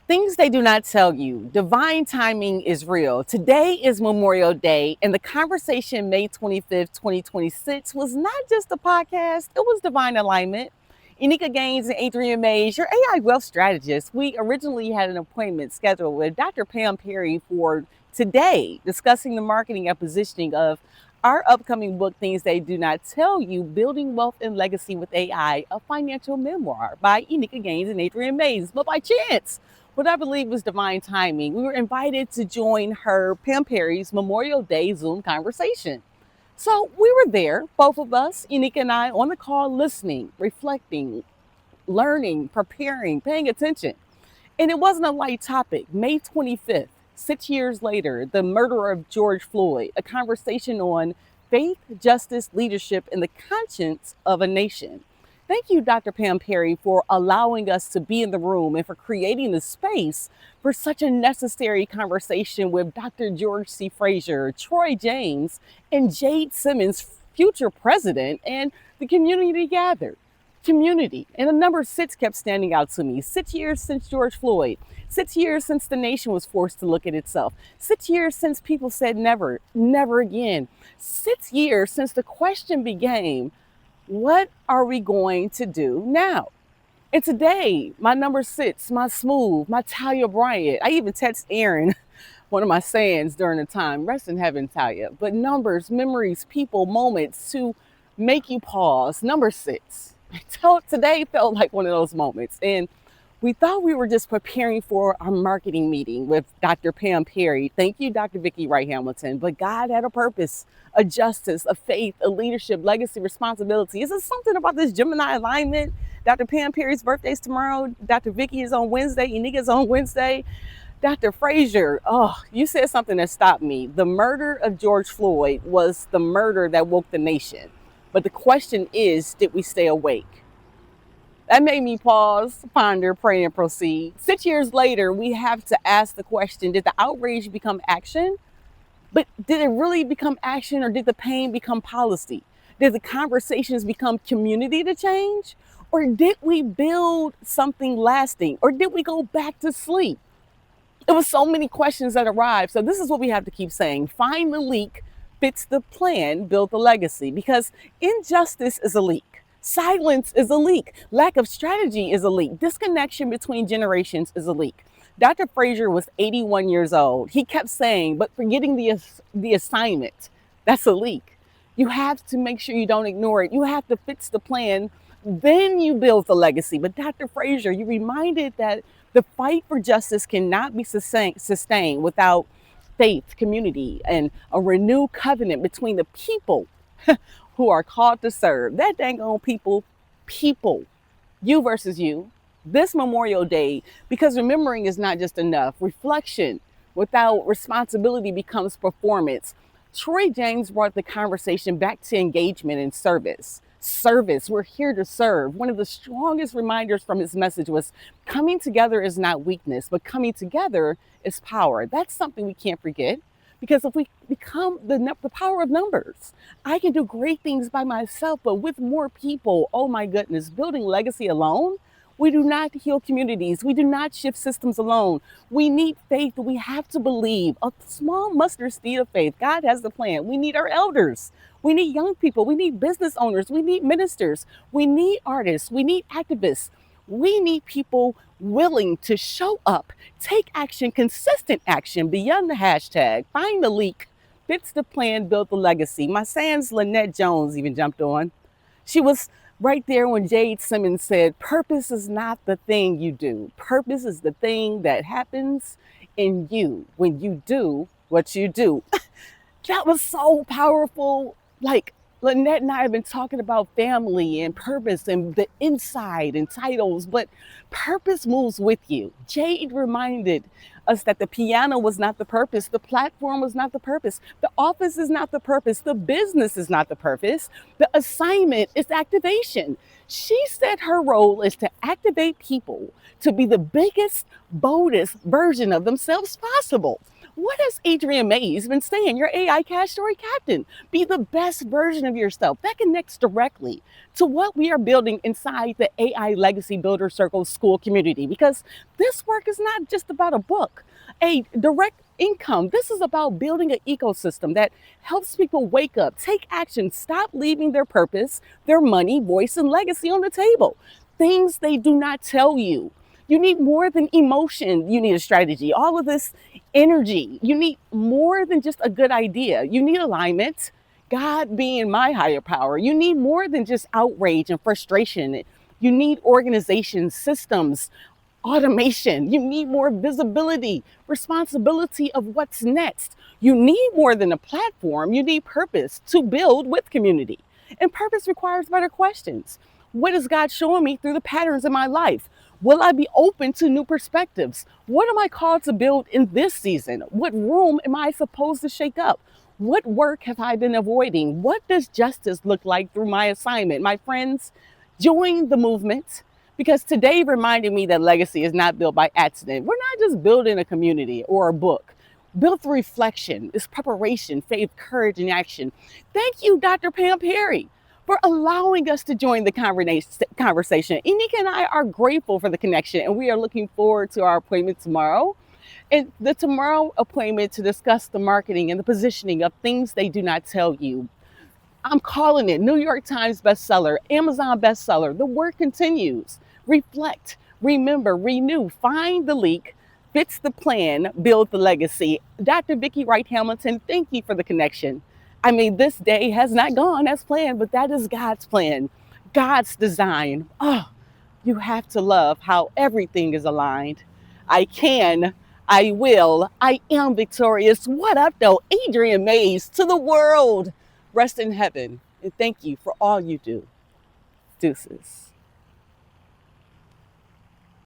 Things they do not tell you. Divine timing is real. Today is Memorial Day, and the conversation May 25th, 2026 was not just a podcast, it was divine alignment. Enyka Gaines and Adriane, your AI wealth strategist, we originally had an appointment scheduled with Dr. Pam Perry for today, discussing the marketing and positioning of our upcoming book, Things They Do Not Tell You, Building Wealth and Legacy with AI, a financial memoir by Enyka Gaines and Adriane. But by chance, what I believe was divine timing, we were invited to join her, Pam Perry's Memorial Day Zoom conversation. So we were there, both of us, Enyka and I, on the call, listening, reflecting, learning, preparing, paying attention. And it wasn't a light topic. May 25th, 6 years later, the murder of George Floyd, a conversation on faith, justice, leadership, and the conscience of a nation. Thank you, Dr. Pam Perry, for allowing us to be in the room and for creating the space for such a necessary conversation with Dr. George C. Fraser, Troy James, and Jade Simmons, future president, and the community gathered. Community. And the number six kept standing out to me. 6 years since George Floyd. 6 years since the nation was forced to look at itself. 6 years since people said never, never again. 6 years since the question became, what are we going to do now? And today, my number six, my smooth, my Talia Bryant. I even text Aaron, one of my sayings during the time, rest in heaven, Talia. But numbers, memories, people, moments to make you pause. Number six. Today felt like one of those moments. And we thought we were just preparing for our marketing meeting with Dr. Pam Perry. Thank you, Dr. Vicki Wright Hamilton. But God had a purpose, a justice, a faith, a leadership, legacy, responsibility. Is there something about this Gemini alignment? Dr. Pam Perry's birthday's tomorrow. Dr. Vicki is on Wednesday. Enyka's on Wednesday. Dr. Fraser, oh, you said something that stopped me. The murder of George Floyd was the murder that woke the nation. But the question is, did we stay awake? That made me pause, ponder, pray, and proceed. 6 years later, we have to ask the question, did the outrage become action? But did it really become action, or did the pain become policy? Did the conversations become community to change? Or did we build something lasting? Or did we go back to sleep? It was so many questions that arrived. So this is what we have to keep saying. Find the leak, fits the plan, build the legacy. Because injustice is a leak. Silence is a leak. Lack of strategy is a leak. Disconnection between generations is a leak. Dr. Fraser was 81 years old. He kept saying, but forgetting the assignment, that's a leak. You have to make sure you don't ignore it. You have to fix the plan. Then you build the legacy. But Dr. Fraser, you reminded that the fight for justice cannot be sustained without faith, community, and a renewed covenant between the people who are called to serve. That dang on people, you versus you, this Memorial Day, because remembering is not just enough. Reflection without responsibility becomes performance. Troy James brought the conversation back to engagement and service. Service, we're here to serve. One of the strongest reminders from his message was coming together is not weakness, but coming together is power. That's something we can't forget. Because if we become the power of numbers, I can do great things by myself, but with more people, oh my goodness, building legacy alone, we do not heal communities. We do not shift systems alone. We need faith. We have to believe. A small mustard seed of faith. God has the plan. We need our elders. We need young people. We need business owners. We need ministers. We need artists. We need activists. We need people willing to show up, take action, consistent action beyond the hashtag, find the leak, fits the plan, build the legacy. My sans Lynette Jones even jumped on. She was right there when Jade Simmons said, purpose is not the thing you do. Purpose is the thing that happens in you when you do what you do. That was so powerful. Like, Lynette and I have been talking about family and purpose and the inside and titles, but purpose moves with you. Jade reminded us that the piano was not the purpose. The platform was not the purpose. The office is not the purpose. The business is not the purpose. The assignment is activation. She said her role is to activate people to be the biggest, boldest version of themselves possible. What has Adriane been saying? Your AI cash story captain. Be the best version of yourself. That connects directly to what we are building inside the AI Legacy Builder Circle school community, because this work is not just about a book, a direct income. This is about building an ecosystem that helps people wake up, take action, stop leaving their purpose, their money, voice, and legacy on the table. Things they do not tell you. You need more than emotion. You need a strategy. All of this energy. You need more than just a good idea. You need alignment, God being my higher power. You need more than just outrage and frustration. You need organization, systems, automation. You need more visibility, responsibility of what's next. You need more than a platform. You need purpose to build with community. And purpose requires better questions. What is God showing me through the patterns in my life? Will I be open to new perspectives? What am I called to build in this season? What room am I supposed to shake up? What work have I been avoiding? What does justice look like through my assignment? My friends, join the movement, because today reminded me that legacy is not built by accident. We're not just building a community or a book. Built through reflection, is preparation, faith, courage, and action. Thank you, Dr. Pam Perry, for allowing us to join the conversation. Enyka and I are grateful for the connection, and we are looking forward to our appointment tomorrow. And the tomorrow appointment to discuss the marketing and the positioning of things they do not tell you. I'm calling it New York Times bestseller, Amazon bestseller. The work continues. Reflect, remember, renew, find the leak, fix the plan, build the legacy. Dr. Vicki Wright Hamilton, thank you for the connection. I mean, this day has not gone as planned, but that is God's plan, God's design. Oh, you have to love how everything is aligned. I can, I will, I am victorious. What up, though? Adriane to the world. Rest in heaven. And thank you for all you do. Deuces.